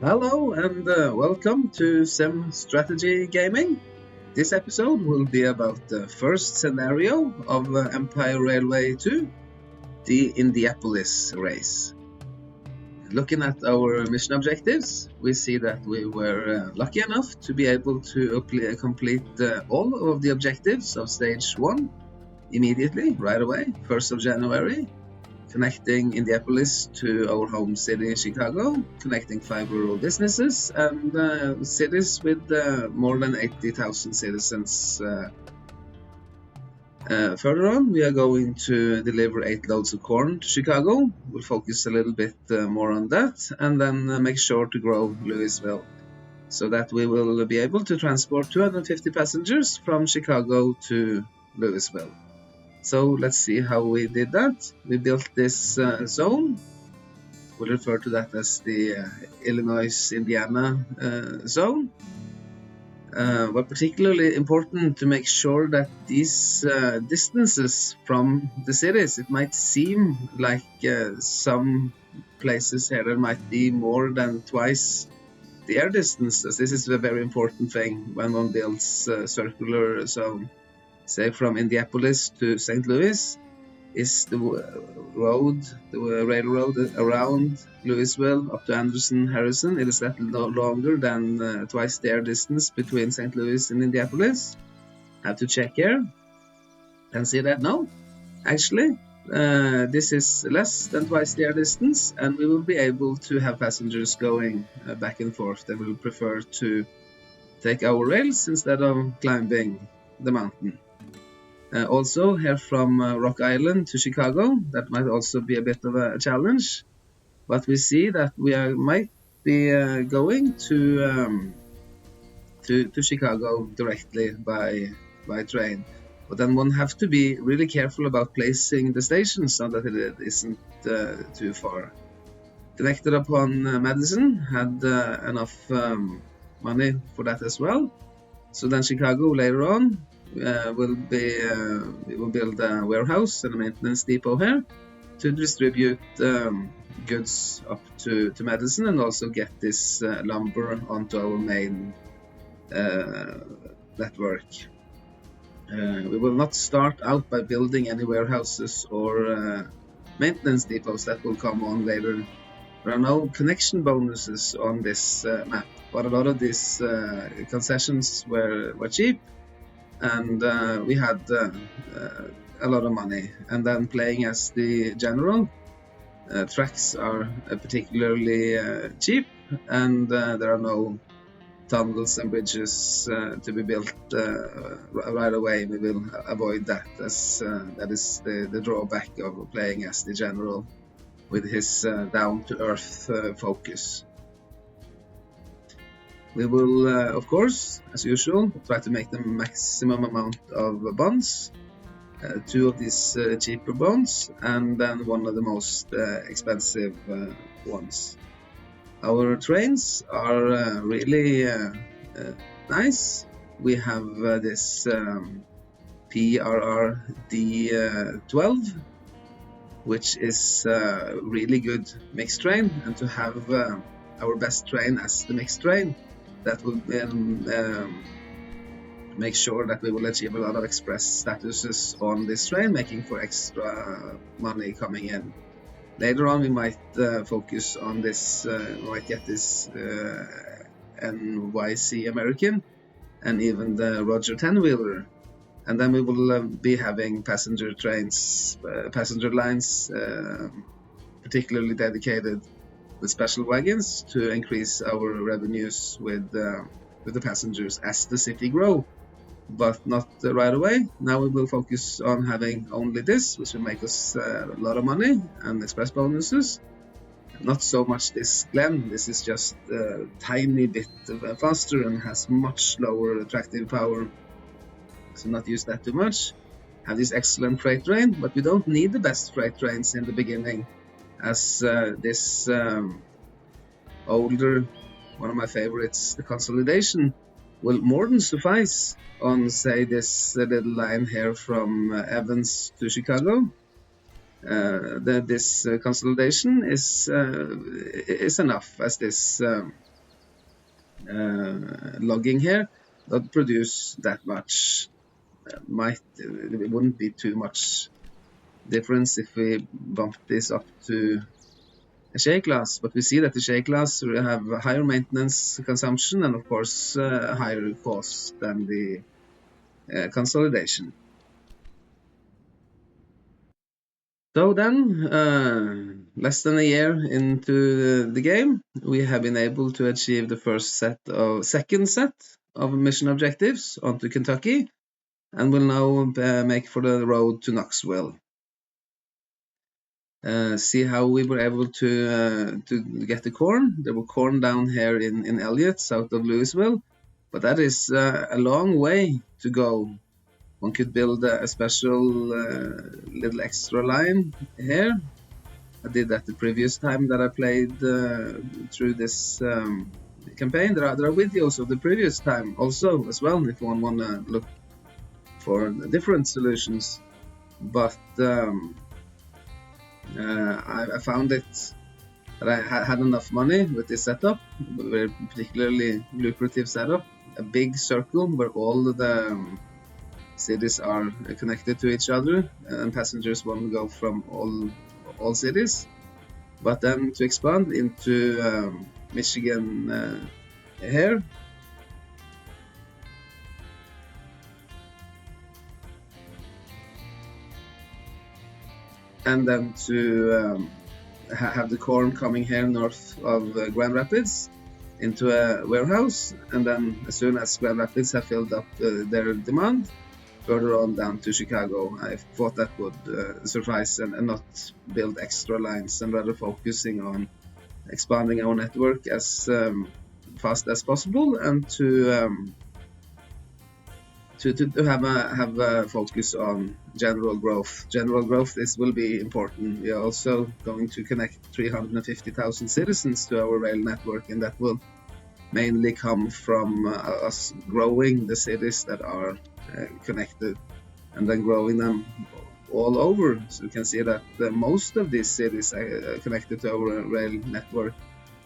Hello and welcome to Sim Strategy Gaming. This episode will be about the first scenario of Empire Railway 2, the Indianapolis race. Looking at our mission objectives, we see that we were lucky enough to be able to complete all of the objectives of stage 1 immediately, right away, 1st of January. Connecting Indianapolis to our home city, Chicago, connecting 5 rural businesses and cities with more than 80,000 citizens. Further on, we are going to deliver 8 loads of corn to Chicago. We'll focus a little bit more on that, and then make sure to grow Louisville, so that we will be able to transport 250 passengers from Chicago to Louisville. So let's see how we did that. We built this zone. We'll refer to that as the Illinois-Indiana zone. But particularly important to make sure that these distances from the cities, it might seem like some places here there might be more than twice the air distances. This is a very important thing when one builds a circular zone. Say from Indianapolis to St. Louis is the railroad around Louisville up to Anderson, Harrison. It is that longer than twice the air distance between St. Louis and Indianapolis. Have to check here and see that no, actually this is less than twice the air distance, and we will be able to have passengers going back and forth. They will prefer to take our rails instead of climbing the mountain. Also here from Rock Island to Chicago, that might also be a bit of a challenge, but we see that we might be going to Chicago directly by train. But then one have to be really careful about placing the stations so that it isn't too far. Connected upon Madison had enough money for that as well. So then Chicago later on we will build a warehouse and a maintenance depot here to distribute goods up to Madison, and also get this lumber onto our main network. We will not start out by building any warehouses or maintenance depots. That will come on later. There are no connection bonuses on this map, but a lot of these concessions were cheap, and we had a lot of money. And then playing as the general, tracks are particularly cheap, and there are no tunnels and bridges to be built right away. We will avoid that, as that is the drawback of playing as the general with his down-to-earth focus. We will, of course, as usual, try to make the maximum amount of bonds. 2 of these cheaper bonds, and then one of the most expensive ones. Our trains are really nice. We have this PRRD 12, which is a really good mixed train, and to have our best train as the mixed train, that will make sure that we will achieve a lot of express statuses on this train, making for extra money coming in. Later on we might focus on this, might get this NYC American and even the Roger 10-wheeler. And then we will be having passenger trains, passenger lines, particularly dedicated with special wagons to increase our revenues with the passengers as the city grow, but not right away. Now we will focus on having only this, which will make us a lot of money and express bonuses. Not so much this Glen. This is just a tiny bit faster and has much lower attractive power, so not use that too much. Have this excellent freight train, but we don't need the best freight trains in the beginning, as this older, one of my favorites, the Consolidation, will more than suffice on, say, this little line here from Evans to Chicago. This Consolidation is enough, as this logging here, not produce that much. It wouldn't be too much difference if we bump this up to a share class, but we see that the share class will have higher maintenance consumption and of course higher cost than the consolidation. So then, less than a year into the game, we have been able to achieve the second set of mission objectives onto Kentucky, and will now make for the road to Knoxville. See how we were able to get the corn. There were corn down here in Elliott, south of Louisville, but that is a long way to go. One could build a special little extra line here. I did that the previous time that I played through this campaign. There are videos of the previous time also as well if one want to look for different solutions. But I found it that I had enough money with this setup, very particularly lucrative setup, a big circle where all the cities are connected to each other and passengers want to go from all cities, but then to expand into Michigan here. And then to have the corn coming here north of Grand Rapids into a warehouse, and then as soon as Grand Rapids have filled up their demand, further on down to Chicago. I thought that would suffice and not build extra lines, and rather focusing on expanding our network as fast as possible, and to have a focus on general growth. General growth will be important. We are also going to connect 350,000 citizens to our rail network, and that will mainly come from us growing the cities that are connected, and then growing them all over. So you can see that most of these cities connected to our rail network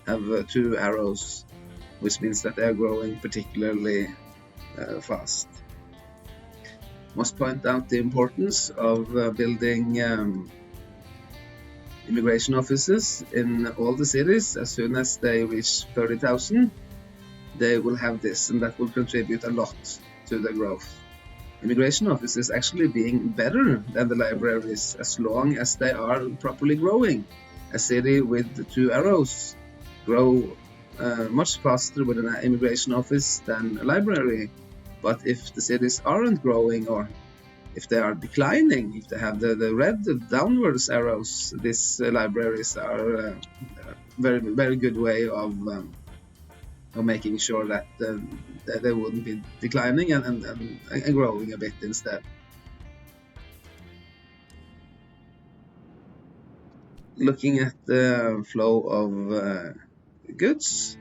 have 2 arrows, which means that they are growing particularly fast. Must point out the importance of building immigration offices in all the cities. As soon as they reach 30,000, they will have this, and that will contribute a lot to the growth. Immigration offices actually being better than the libraries as long as they are properly growing. A city with 2 arrows grow much faster with an immigration office than a library. But if the cities aren't growing, or if they are declining, if they have the red downwards arrows, these libraries are a very, very good way of making sure that they wouldn't be declining and growing a bit instead. Looking at the flow of goods,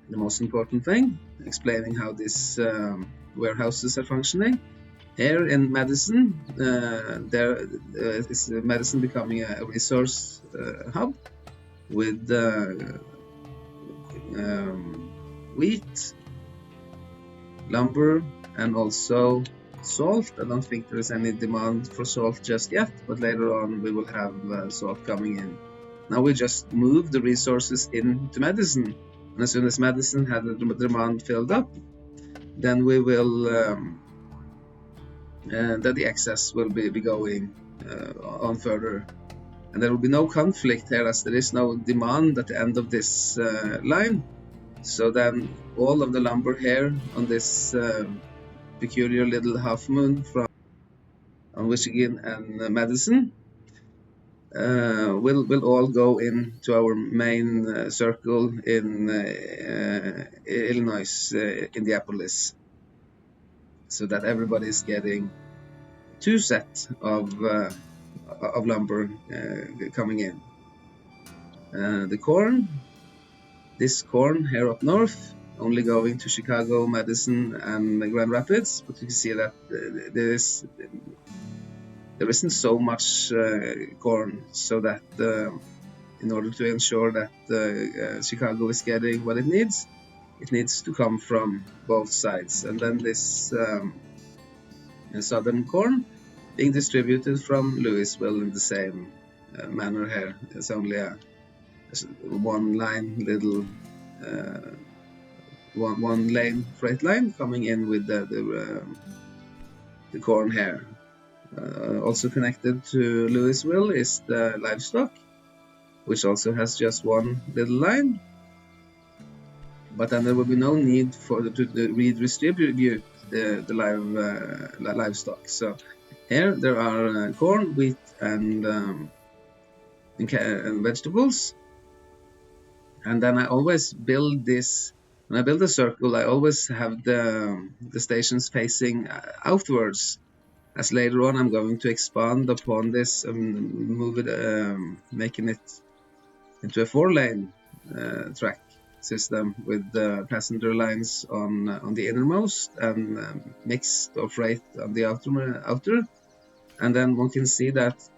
the most important thing, explaining how these warehouses are functioning. Here in Madison, there is Madison becoming a resource hub with wheat, lumber, and also salt. I don't think there is any demand for salt just yet, but later on we will have salt coming in. Now we just move the resources into Madison, and as soon as Madison had the demand filled up, then we will that the excess will be going on further, and there will be no conflict here as there is no demand at the end of this line. So then all of the lumber here on this peculiar little half moon from Michigan and Madison will all go into our main circle in Illinois, Indianapolis, so that everybody is getting 2 sets of lumber coming in. The corn, this corn here up north, only going to Chicago, Madison, and Grand Rapids, but you can see that there isn't so much corn, so that in order to ensure that Chicago is getting what it needs, it needs to come from both sides. And then this southern corn being distributed from Louisville in the same manner here. It's only a one line little one lane freight line coming in with the corn here. Also connected to Louisville is the livestock, which also has just one little line. But then there will be no need to redistribute the livestock. So here there are corn, wheat, and vegetables. And then I always build this. When I build a circle, I always have the stations facing outwards. As later on, I'm going to expand upon this and move it, making it into a 4-lane track system with passenger lines on the innermost and mixed or freight on the outer. And then one can see that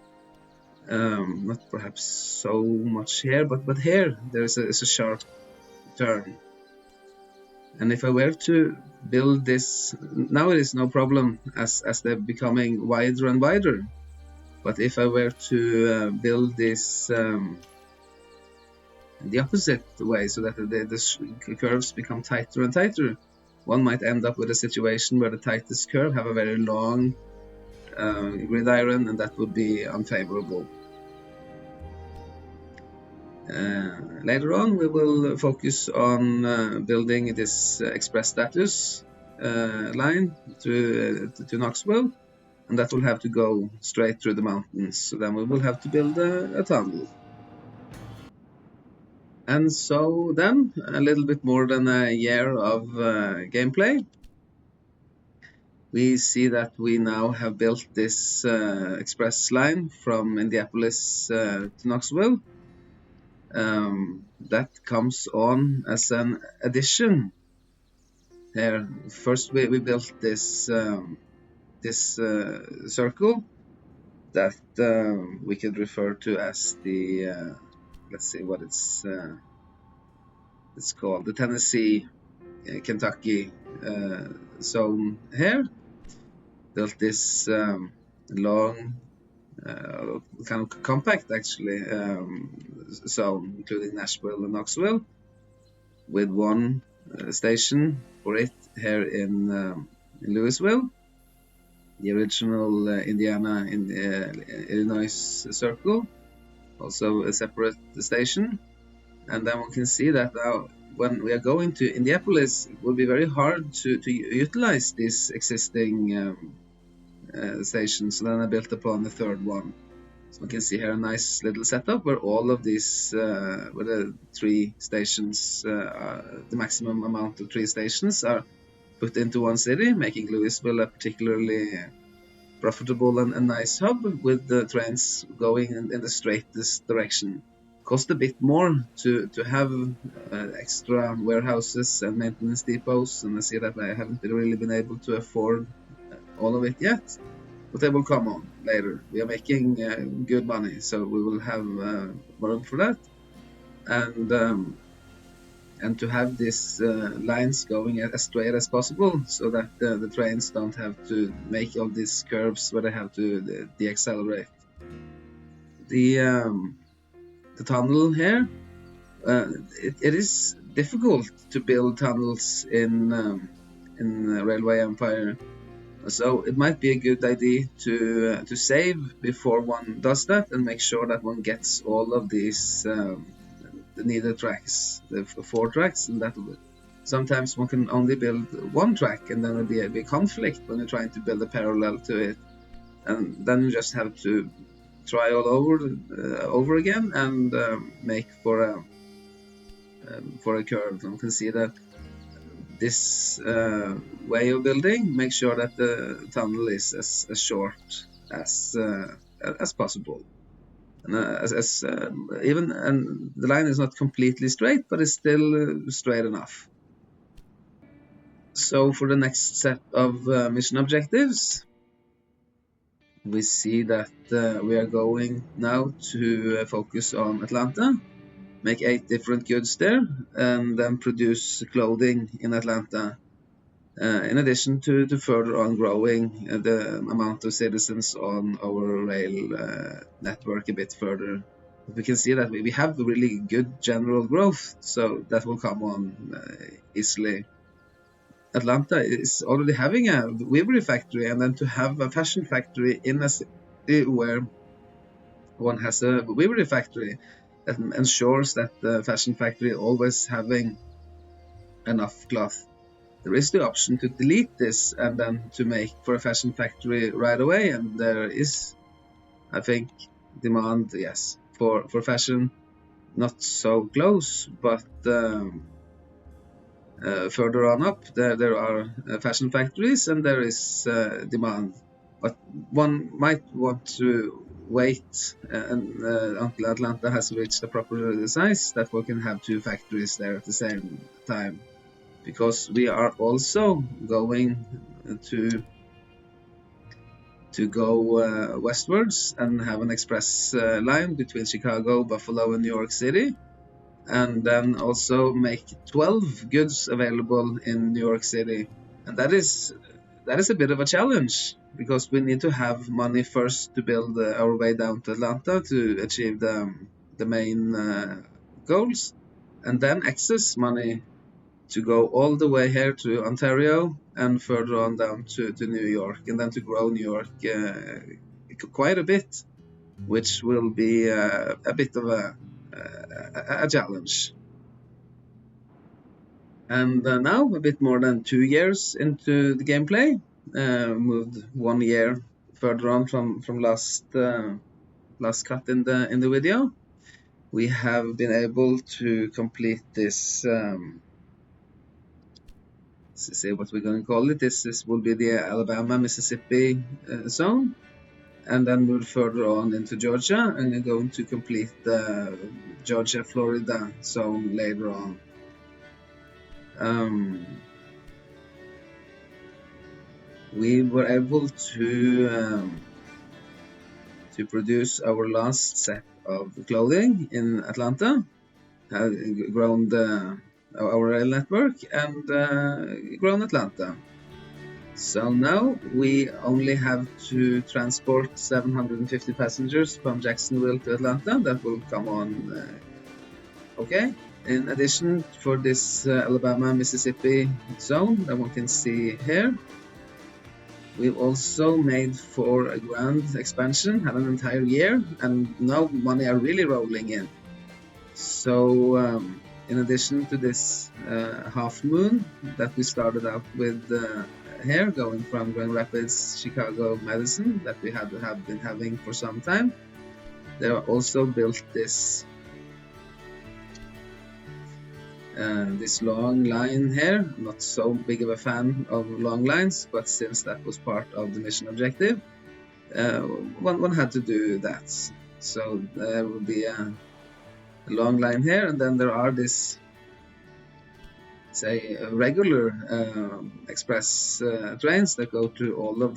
not perhaps so much here, but here there's a sharp turn. And if I were to build this, now it is no problem as they're becoming wider and wider. But if I were to build this the opposite way, so that the curves become tighter and tighter, one might end up with a situation where the tightest curve have a very long gridiron, and that would be unfavorable. Later on, we will focus on building this express status line to Knoxville, and that will have to go straight through the mountains. So then we will have to build a tunnel. And so then, a little bit more than a year of gameplay, we see that we now have built this express line from Indianapolis to Knoxville. That comes on as an addition. Here, first we built this circle that we could refer to as the let's see what it's called, the Tennessee Kentucky zone here. Built this long kind of compact actually zone, including Nashville and Knoxville, with one station for it here in Louisville, the original Illinois circle, also a separate station. And then one can see that now when we are going to Indianapolis, it will be very hard to utilize these existing stations. So then I built upon the third one. So we can see here a nice little setup where all of these, where the 3 stations, the maximum amount of 3 stations are put into one city, making Louisville a particularly profitable and nice hub, with the trains going in the straightest direction. Cost a bit more to have extra warehouses and maintenance depots, and I see that I haven't really been able to afford all of it yet, but they will come on later. We are making good money, so we will have room for that, and to have these lines going as straight as possible, so that the trains don't have to make all these curves where they have to deaccelerate. The tunnel here, it is difficult to build tunnels in Railway Empire, so it might be a good idea to save before one does that, and make sure that one gets all of these the needed tracks, the 4 tracks, and that sometimes one can only build 1 track, and then there'll be a big conflict when you're trying to build a parallel to it, and then you just have to try all over again and make for a curve. And you can see that this way of building makes sure that the tunnel is as short as possible. And even the line is not completely straight, but it's still straight enough. So for the next set of mission objectives, we see that we are going now to focus on Atlanta. make 8 different goods there, and then produce clothing in Atlanta. In addition to further on growing the amount of citizens on our rail network a bit further. We can see that we have really good general growth, so that will come on easily. Atlanta is already having a weavery factory, and then to have a fashion factory in a city where one has a weavery factory, that ensures that the fashion factory always having enough cloth. There is the option to delete this and then to make for a fashion factory right away, and there is, I think, demand, yes, for fashion, not so close, but further on up there are fashion factories and there is demand, but one might want to wait until Atlanta has reached a proper size that we can have 2 factories there at the same time, because we are also going to go westwards and have an express line between Chicago, Buffalo, and New York City, and then also make 12 goods available in New York City. And that is a bit of a challenge, because we need to have money first to build our way down to Atlanta to achieve the main goals, and then excess money to go all the way here to Ontario and further on down to New York, and then to grow New York quite a bit, which will be a bit of a challenge. And now, a bit more than 2 years into the gameplay, moved 1 year further on from last cut in the video, we have been able to complete this. Let's see what we're going to call it. This will be the Alabama-Mississippi zone, and then move further on into Georgia, and we're going to complete the Georgia-Florida zone later on. We were able to produce our last set of clothing in Atlanta, grown our rail network, and grown Atlanta. So now we only have to transport 750 passengers from Jacksonville to Atlanta. That will come on okay. In addition, for this Alabama-Mississippi zone that one can see here, we've also made for a grand expansion, had an entire year, and now money are really rolling in. So in addition to this half moon that we started out with here, going from Grand Rapids, Chicago, Madison, that we have been having for some time, they are also built this long line here. Not so big of a fan of long lines, but since that was part of the mission objective, one had to do that. So there will be a long line here, and then there are this, say, regular express trains that go to all of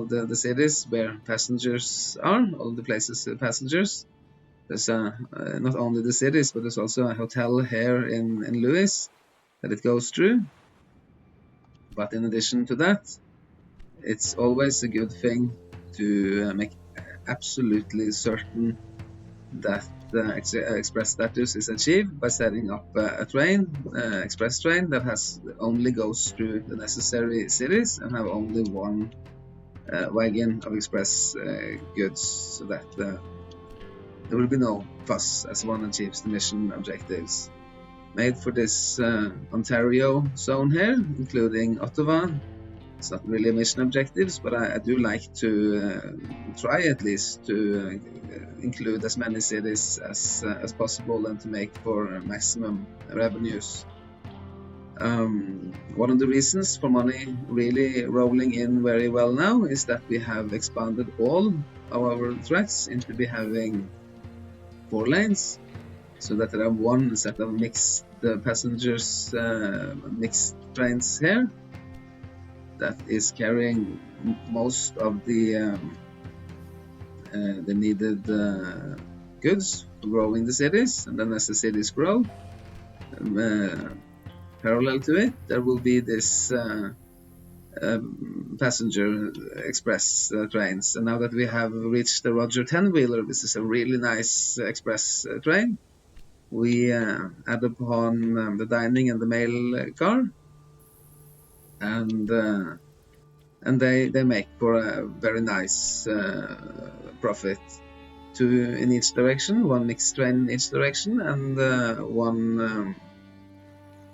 the cities where passengers are, all the places passengers. There's not only the cities, but there's also a hotel here in Lewis that it goes through. But in addition to that, it's always a good thing to make absolutely certain that the express status is achieved by setting up a train, express train that only goes through the necessary cities and have only one wagon of express goods, so that there will be no fuss as one achieves the mission objectives. Made for this Ontario zone here, including Ottawa. It's not really a mission objectives, but I do like to try at least to include as many cities as possible and to make for maximum revenues. One of the reasons for money really rolling in very well now is that we have expanded all of our tracks into be having 4 lanes, so that there are one set of mixed passengers, mixed trains here that is carrying most of the needed goods for growing the cities, and then as the cities grow, parallel to it, there will be this passenger express trains. And now that we have reached the Roger 10-wheeler, this is a really nice express train. We add upon the dining and the mail car, and they make for a very nice profit. Two in each direction, one mixed train in each direction, and one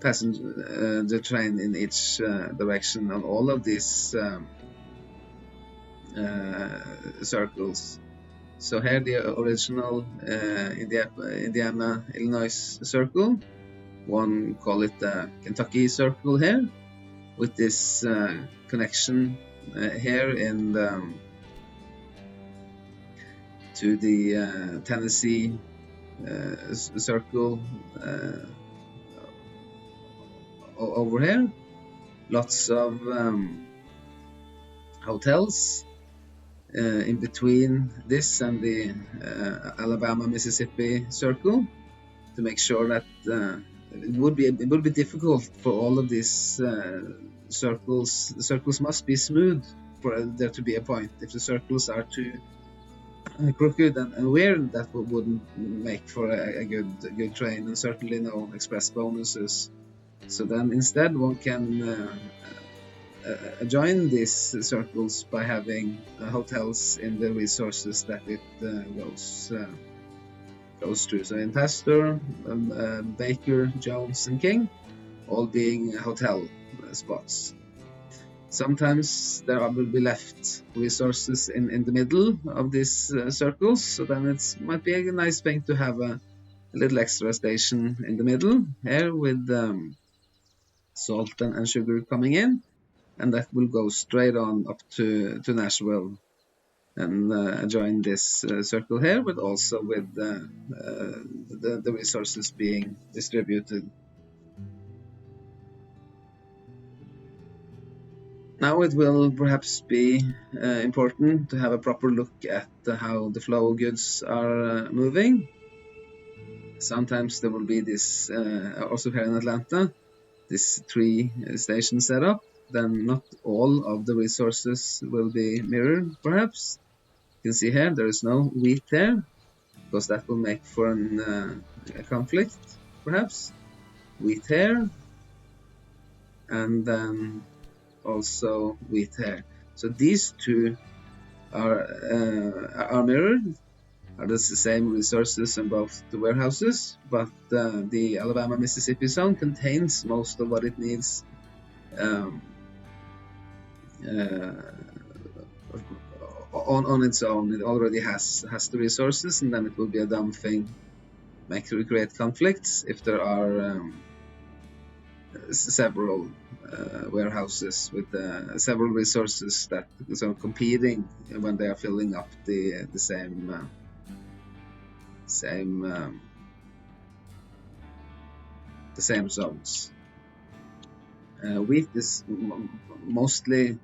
passenger train in each direction on all of these circles. So here the original Indiana, Illinois circle, one call it the Kentucky circle here, with this connection here in to the Tennessee circle over here. Lots of hotels in between this and the Alabama-Mississippi circle, to make sure that it would be difficult for all of these circles. The circles must be smooth for there to be a point. If the circles are too crooked and weird, that wouldn't make for a good train, and certainly no express bonuses. So then instead one can join these circles by having hotels in the resources that it goes through. So in Pastor, Baker, Jones, and King, all being hotel spots. Sometimes there will be left resources in the middle of these circles, so then it might be a nice thing to have a little extra station in the middle here with salt and sugar coming in, and that will go straight on up to Nashville and join this circle here, but also with the resources being distributed. Now it will perhaps be important to have a proper look at how the flow of goods are moving. Sometimes there will be this, also here in Atlanta, this 3-station setup. Then not all of the resources will be mirrored, perhaps. You can see here there is no wheat there, because that will make for a conflict, perhaps. Wheat here, and then also wheat here. So these two are mirrored. Are the same resources in both the warehouses, but the Alabama-Mississippi zone contains most of what it needs on its own. It already has the resources, and then it will be a dumb thing to create conflicts if there are several warehouses with several resources that are competing when they are filling up the same zones. Wheat is mostly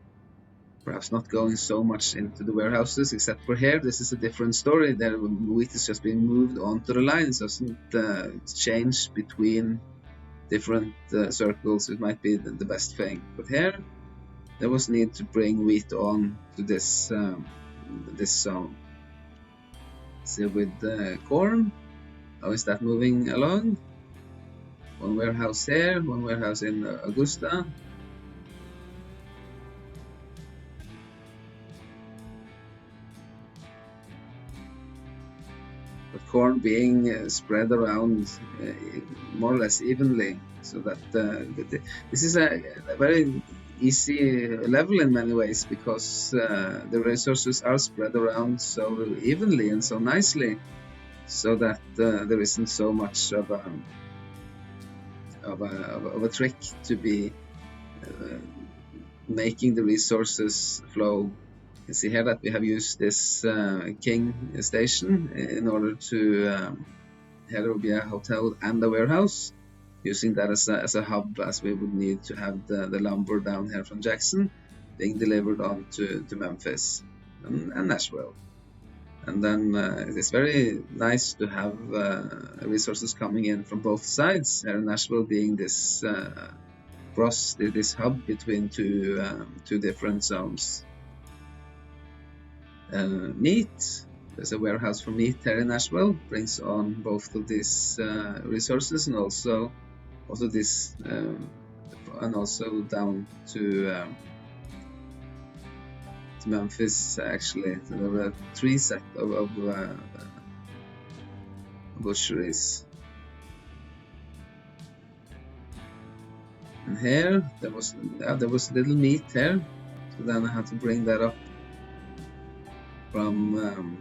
perhaps not going so much into the warehouses, except for here. This is a different story. There, wheat is just being moved onto the line. It doesn't change between different circles. It might be the best thing. But here, there was need to bring wheat on to this zone. See with corn, how is that moving along? One warehouse here, one warehouse in Augusta. But corn being spread around more or less evenly, so that this is a very easy level in many ways, because the resources are spread around so evenly and so nicely, so that there isn't so much of a trick to be making the resources flow. You can see here that we have used this King station in order to here there will be a hotel and a warehouse, using that as a hub, as we would need to have the lumber down here from Jackson being delivered on to Memphis and Nashville. And then it's very nice to have resources coming in from both sides. Here in Nashville being this this hub between two different zones. Meat. There's a warehouse for meat here in Nashville. Brings on both of these resources and also this and also down to Memphis. Actually, so there were 3 set of butcheries. And here there was a little meat here, so then I had to bring that up from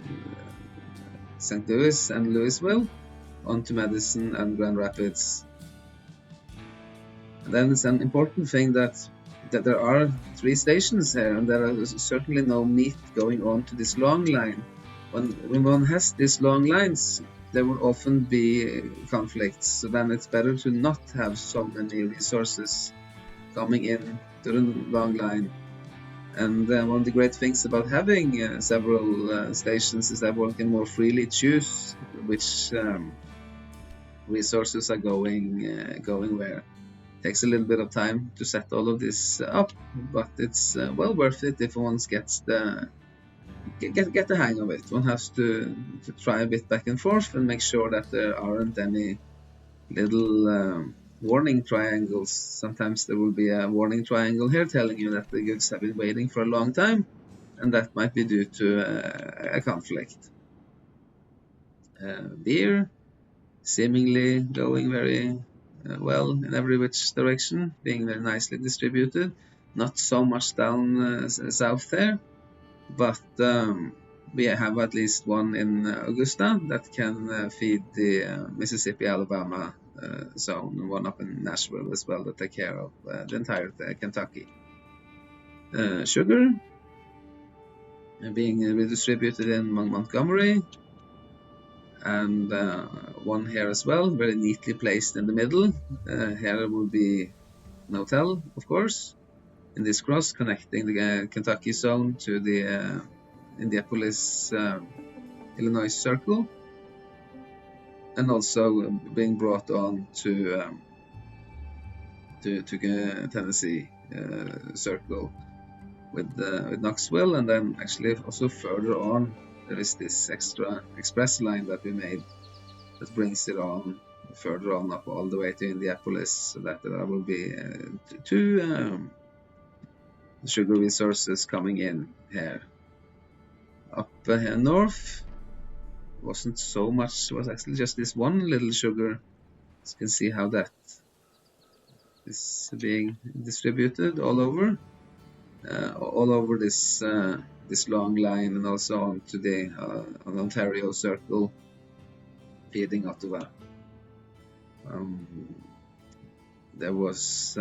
St. Louis and Louisville onto Madison and Grand Rapids. And then it's an important thing that there are 3 stations here, and there is certainly no meat going on to this long line. When one has these long lines, there will often be conflicts, so then it's better to not have so many resources coming in to the long line. And one of the great things about having several stations is that one can more freely choose which resources are going where. It takes a little bit of time to set all of this up, but it's well worth it if one gets get the hang of it. One has to try a bit back and forth and make sure that there aren't any little warning triangles. Sometimes there will be a warning triangle here telling you that the goods have been waiting for a long time, and that might be due to a conflict. Beer seemingly going very well in every which direction, being very nicely distributed. Not so much down south there, but we have at least one in Augusta that can feed the Mississippi-Alabama zone, and one up in Nashville as well that take care of the entire Kentucky. Sugar being redistributed in Montgomery, and one here as well, very neatly placed in the middle. Here will be an hotel, of course, in this cross connecting the Kentucky zone to the Indianapolis, Illinois circle, and also being brought on to Tennessee circle with Knoxville, and then actually also further on there is this extra express line that we made that brings it on further on up all the way to Indianapolis, so that there will be 2 sugar resources coming in here. Up here north wasn't so much, it was actually just this one little sugar. So you can see how that is being distributed all over this long line, and also onto the Ontario circle feeding Ottawa. There was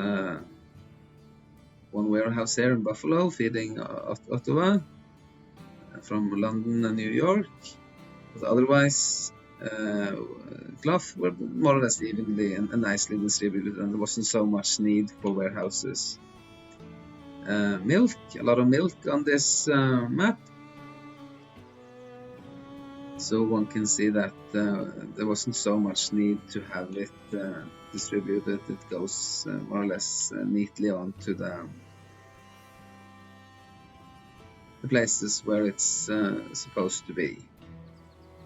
one warehouse here in Buffalo feeding Ottawa from London and New York, but otherwise cloth were more or less evenly and nicely distributed, and there wasn't so much need for warehouses. Milk, a lot of milk on this map, so one can see that there wasn't so much need to have it distributed. It goes more or less neatly onto the places where it's supposed to be.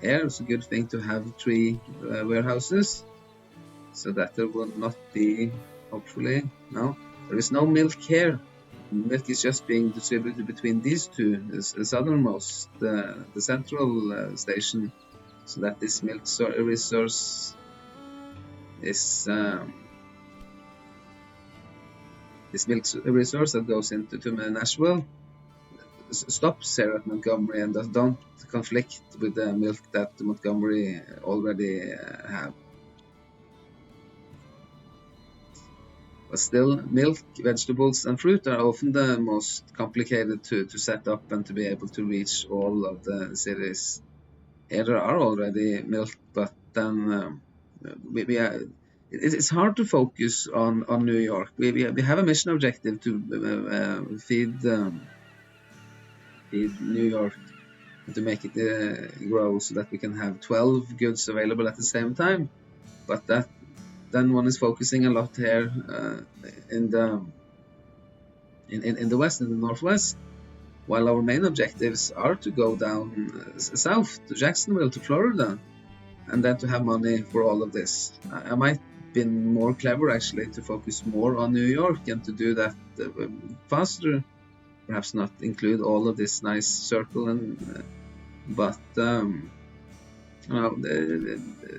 Here it's a good thing to have 3 warehouses, so that there will not be, hopefully, no, there is no milk here. Milk is just being distributed between these 2, the southernmost, the central station, so that this milk resource is that goes into Nashville stops here at Montgomery and don't conflict with the milk that Montgomery already have. But still, milk, vegetables and fruit are often the most complicated to set up and to be able to reach all of the cities. Here there are already milk, but then it's hard to focus on New York. We have a mission objective to feed New York, to make it grow so that we can have 12 goods available at the same time. But that then one is focusing a lot here in the west, in the northwest, while our main objectives are to go down south to Jacksonville, to Florida, and then to have money for all of this. I might been more clever actually to focus more on New York and to do that faster. Perhaps not include all of this nice circle, but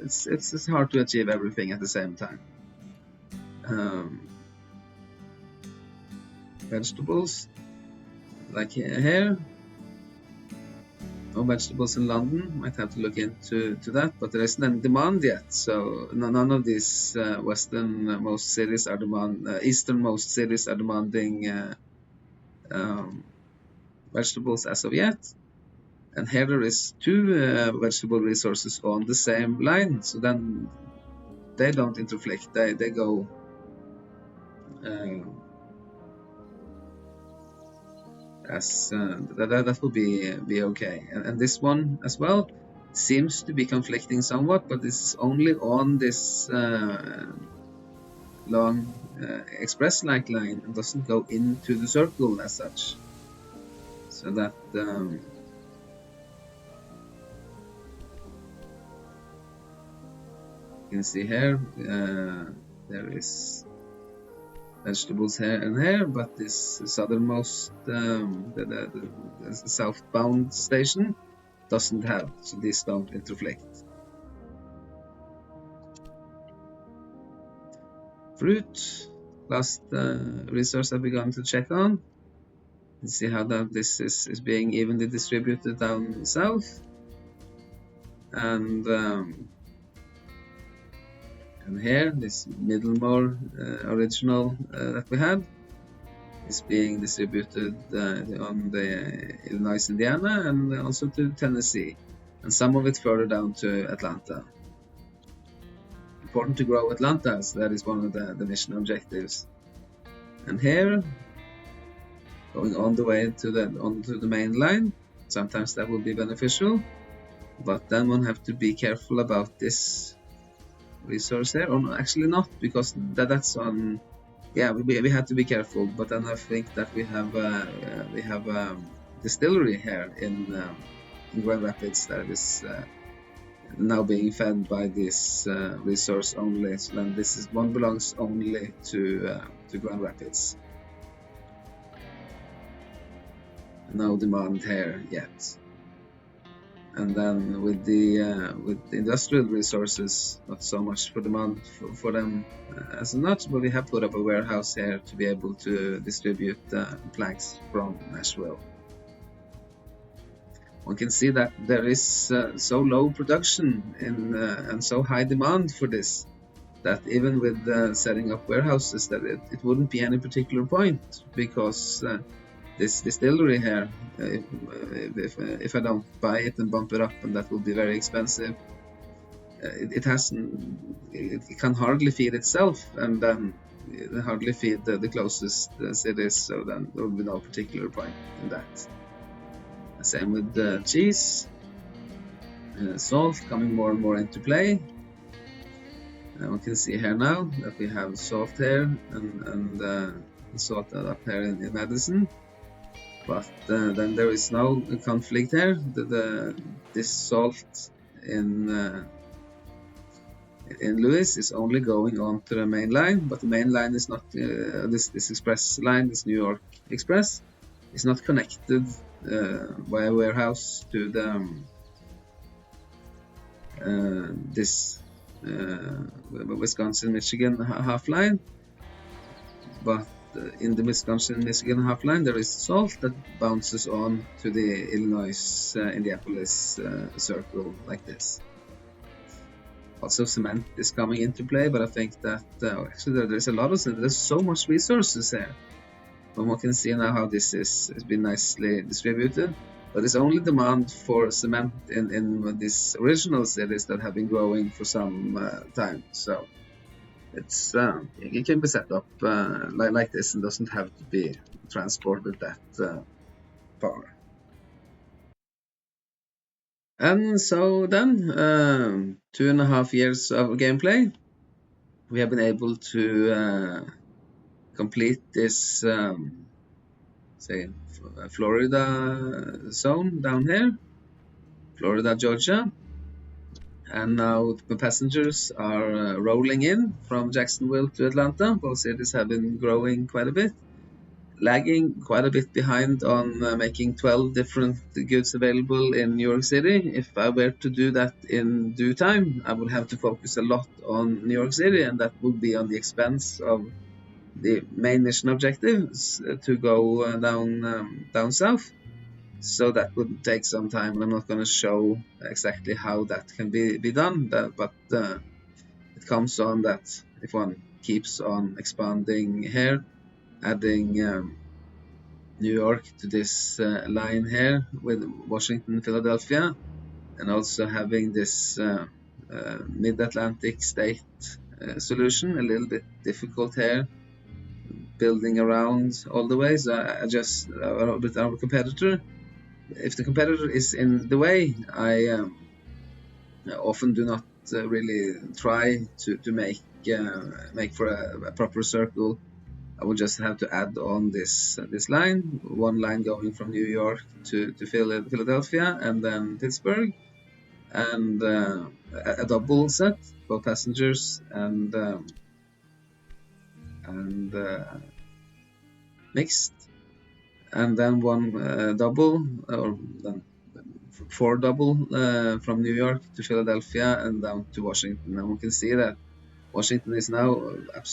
it's hard to achieve everything at the same time. Vegetables, like here. No vegetables in London. Might have to look into that, but there isn't any demand yet. So none of these westernmost cities are easternmost cities are demanding vegetables as of yet. And here there is two vegetable resources on the same line, so then they don't interflict. They go as that will be okay. And this one as well seems to be conflicting somewhat, but this is only on this long express-like line and doesn't go into the circle as such. So that you can see here there is vegetables here and here, but this southernmost the southbound station doesn't have, so these don't interflict. Fruit, last resource that we're going to check on and see how this is being evenly distributed down south. And here, this middlemore original that we had is being distributed on the Illinois, Indiana, and also to Tennessee, and some of it further down to Atlanta. Important to grow Atlanta, so that is one of the mission objectives. And here, going on the way onto the main line, sometimes that will be beneficial, but then one have to be careful about this resource here, or no, actually not, because that's on. Yeah, we have to be careful. But then I think that we have distillery here in Grand Rapids that is now being fed by this resource only. So then this one belongs only to Grand Rapids. No demand here yet. And then with the industrial resources, not so much for demand for them as such, but we have put up a warehouse here to be able to distribute planks from Nashville. One can see that there is so low production and so high demand for this, that even with setting up warehouses, that it wouldn't be any particular point, because this distillery here, if I don't buy it and bump it up, and that will be very expensive, it can hardly feed itself, and then hardly feed the closest cities, so then there will be no particular point in that. Same with cheese, salt coming more and more into play. We can see here now that we have salt here and salt up here in Madison. But then there is no conflict here. This salt in Lewis is only going on to the main line, but the main line is not this express line, this New York Express, is not connected by a warehouse to the this Wisconsin-Michigan half line, but in the Wisconsin-Michigan half line there is salt that bounces on to the Illinois-Indianapolis circle like this. Also cement is coming into play, but I think that actually there's a lot of cement. There's so much resources here. But one can see now how this has been nicely distributed. But there's only demand for cement in these original cities that have been growing for some time. So it's it can be set up like this and doesn't have to be transported that far. And so then, 2.5 years of gameplay, we have been able to complete this, say, Florida zone down here, Florida, Georgia. And now the passengers are rolling in from Jacksonville to Atlanta. Both cities have been growing quite a bit, lagging quite a bit behind on making 12 different goods available in New York City. If I were to do that in due time, I would have to focus a lot on New York City, and that would be on the expense of the main mission objectives to go down south. So that would take some time. I'm not going to show exactly how that can be done, but it comes on that if one keeps on expanding here, adding New York to this line here with Washington, Philadelphia, and also having this mid-Atlantic state solution, a little bit difficult here, building around all the way. So I just with our competitor, if the competitor is in the way, I often do not really try to make for a proper circle. I would just have to add on this line, one line going from New York to Philadelphia and then Pittsburgh, and a double set for passengers and mixed, and then one double, or then 4 double from New York to Philadelphia and down to Washington. And we can see that Washington is now,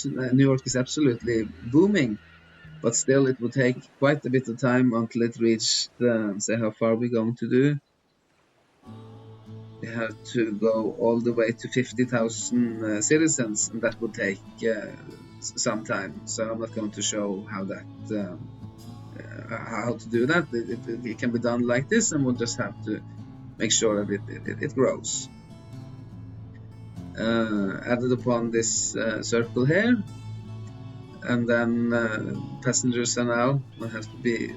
New York is absolutely booming, but still it would take quite a bit of time until it reached, say how far we're going to do. We have to go all the way to 50,000 citizens, and that would take some time. So I'm not going to show how that how to do that. It can be done like this, and we'll just have to make sure that it grows. Added upon this circle here, and then passengers are now have to be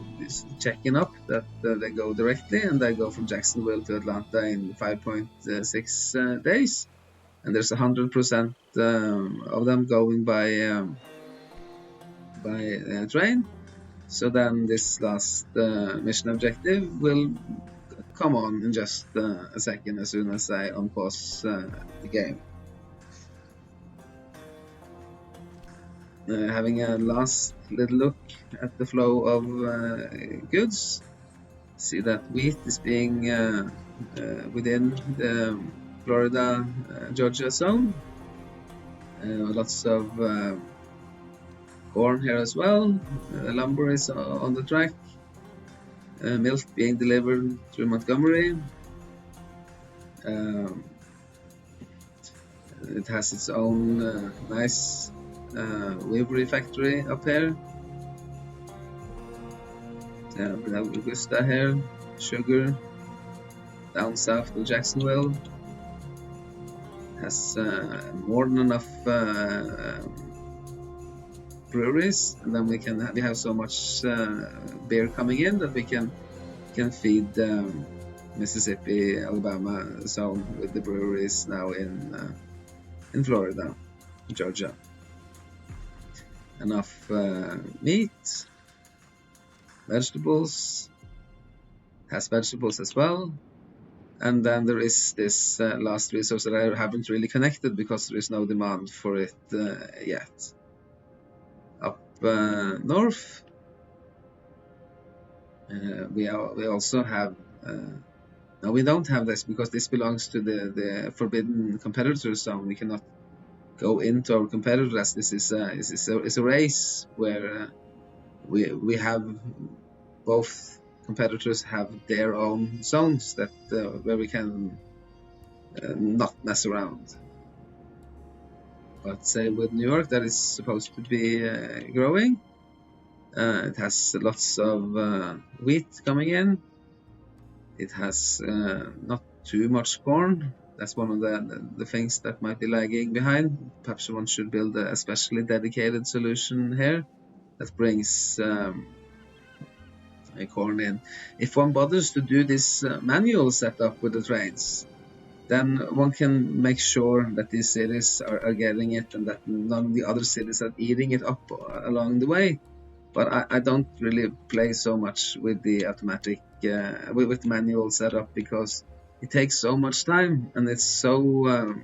checking up that they go directly, and they go from Jacksonville to Atlanta in 5.6 days, and there's 100% of them going by train. So then this last mission objective will come on in just a second as soon as I unpause the game. Having a last little look at the flow of goods, see that wheat is being within the Florida Georgia zone. Lots of corn here as well. Lumber is on the track. Milk being delivered through Montgomery. It has its own nice weavery factory up here. We have Augusta here, sugar. Down south of Jacksonville. Has more than enough breweries, and then we have so much beer coming in that we can feed Mississippi, Alabama zone with the breweries now in Florida, Georgia. Enough meat, vegetables, has vegetables as well, and then there is this last resource that I haven't really connected because there is no demand for it yet. Up north, we also have. No, we don't have this because this belongs to the forbidden competitor zone. We cannot go into our competitor as this is a race where we have both competitors have their own zones that where we can not mess around. But say with New York, that is supposed to be growing. It has lots of wheat coming in. It has not too much corn. That's one of the things that might be lagging behind. Perhaps one should build a especially dedicated solution here that brings corn in. If one bothers to do this manual setup with the trains, then one can make sure that these cities are getting it and that none of the other cities are eating it up along the way. But I don't really play so much with the automatic, with manual setup, because it takes so much time and it's so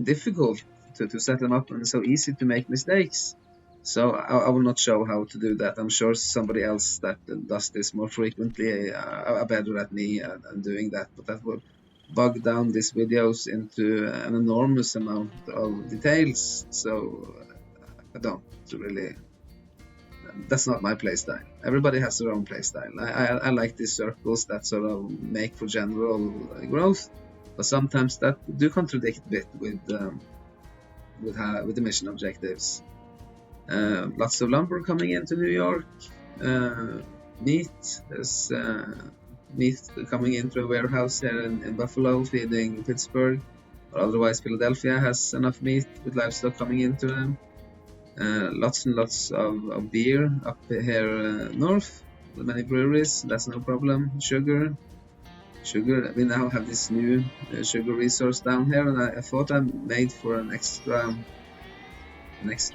difficult to set them up and so easy to make mistakes. So I will not show how to do that. I'm sure somebody else that does this more frequently are better at me at doing that, but that will bog down these videos into an enormous amount of details. So I don't really, that's not my playstyle. Everybody has their own playstyle. I like these circles that sort of make for general growth, but sometimes that do contradict a bit with the mission objectives. Lots of lumber coming into New York. Meat. There's meat coming into a warehouse here in Buffalo, feeding Pittsburgh. Or otherwise, Philadelphia has enough meat with livestock coming into them. Lots and lots of beer up here north. Many breweries. That's no problem. Sugar. We now have this new sugar resource down here, and I thought I made for an extra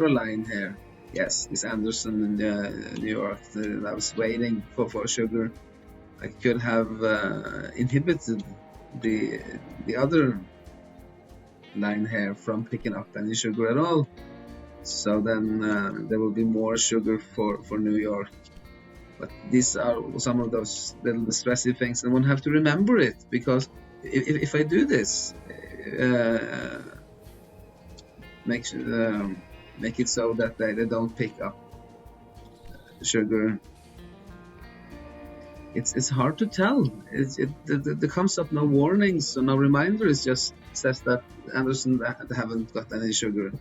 line here. Yes, this Anderson in New York. I was waiting for sugar. I could have inhibited the other line here from picking up any sugar at all. So then there will be more sugar for New York. But these are some of those little distressing things, and one have to remember it, because if I do this, make it so that they don't pick up sugar. It's hard to tell. There comes up no warnings, so no reminder. It just says that Anderson haven't got any sugar.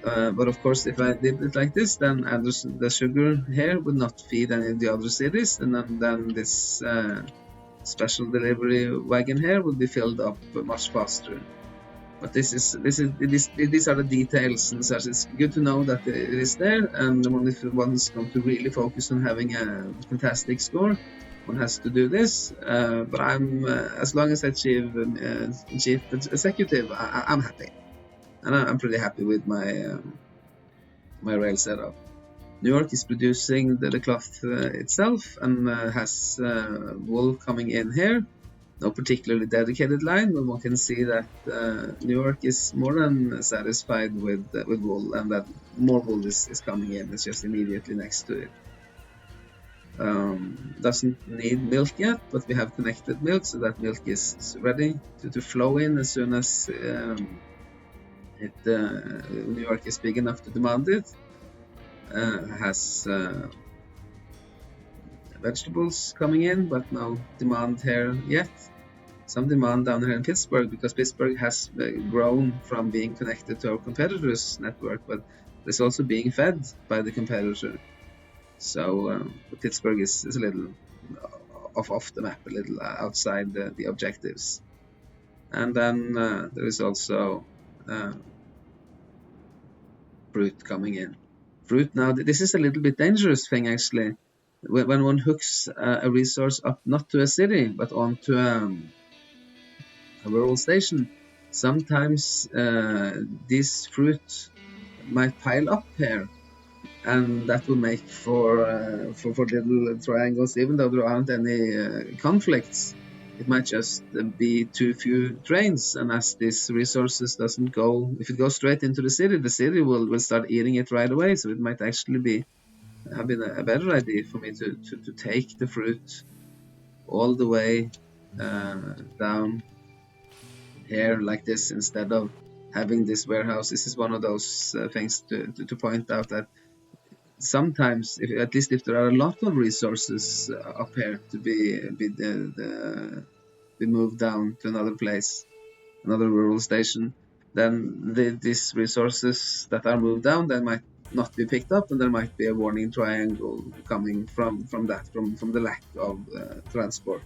But of course, if I did it like this, then Anderson, the sugar here would not feed any of the other cities, and then this special delivery wagon here would be filled up much faster. But these are the details, and such. It's good to know that it is there, and if one's going to really focus on having a fantastic score, one has to do this. But I'm as long as I achieve chief executive, I'm happy. And I'm pretty happy with my rail setup. New York is producing the cloth itself, and has wool coming in here. No particularly dedicated line, but one can see that New York is more than satisfied with wool, and that more wool is coming in. It's just immediately next to it. Doesn't need milk yet, but we have connected milk, so that milk is ready to flow in as soon as New York is big enough to demand it. Has vegetables coming in, but no demand here yet. Some demand down here in Pittsburgh, because Pittsburgh has grown from being connected to our competitors' network, but it's also being fed by the competitor. So Pittsburgh is a little off the map, a little outside the objectives. And then there is also fruit coming in. Fruit now, this is a little bit dangerous thing actually. When one hooks a resource up not to a city but onto a rural station, sometimes this fruit might pile up here, and that will make for little triangles. Even though there aren't any conflicts, it might just be too few trains, and as these resources doesn't go, if it goes straight into the city will start eating it right away. So it might actually have been a better idea for me to take the fruit all the way down here like this, instead of having this warehouse. This is one of those things to point out, that sometimes, at least if there are a lot of resources up here to be moved down to another place, another rural station, then these resources that are moved down, they might not be picked up, and there might be a warning triangle coming from the lack of transport.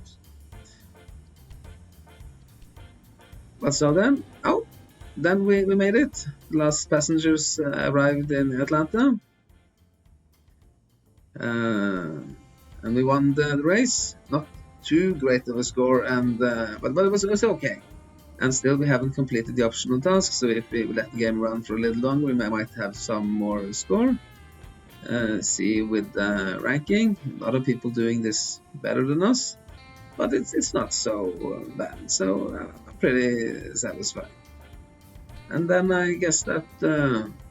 But so then we made it. The last passengers arrived in Atlanta. and we won the race. Not too great of a score, and but it was okay. And still, we haven't completed the optional task, so if we let the game run for a little longer, we might have some more score. See with ranking, a lot of people doing this better than us, but it's not so bad, so I'm pretty satisfied. And then I guess that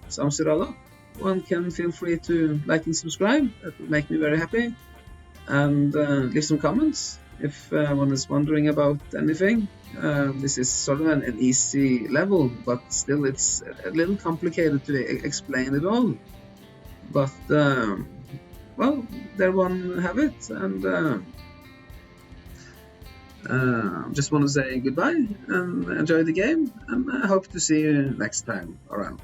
sums it all up. One can feel free to like and subscribe. That would make me very happy. And leave some comments if one is wondering about anything. This is sort of an easy level, but still it's a little complicated to explain it all. But well, there one have it, and just want to say goodbye and enjoy the game, and I hope to see you next time around.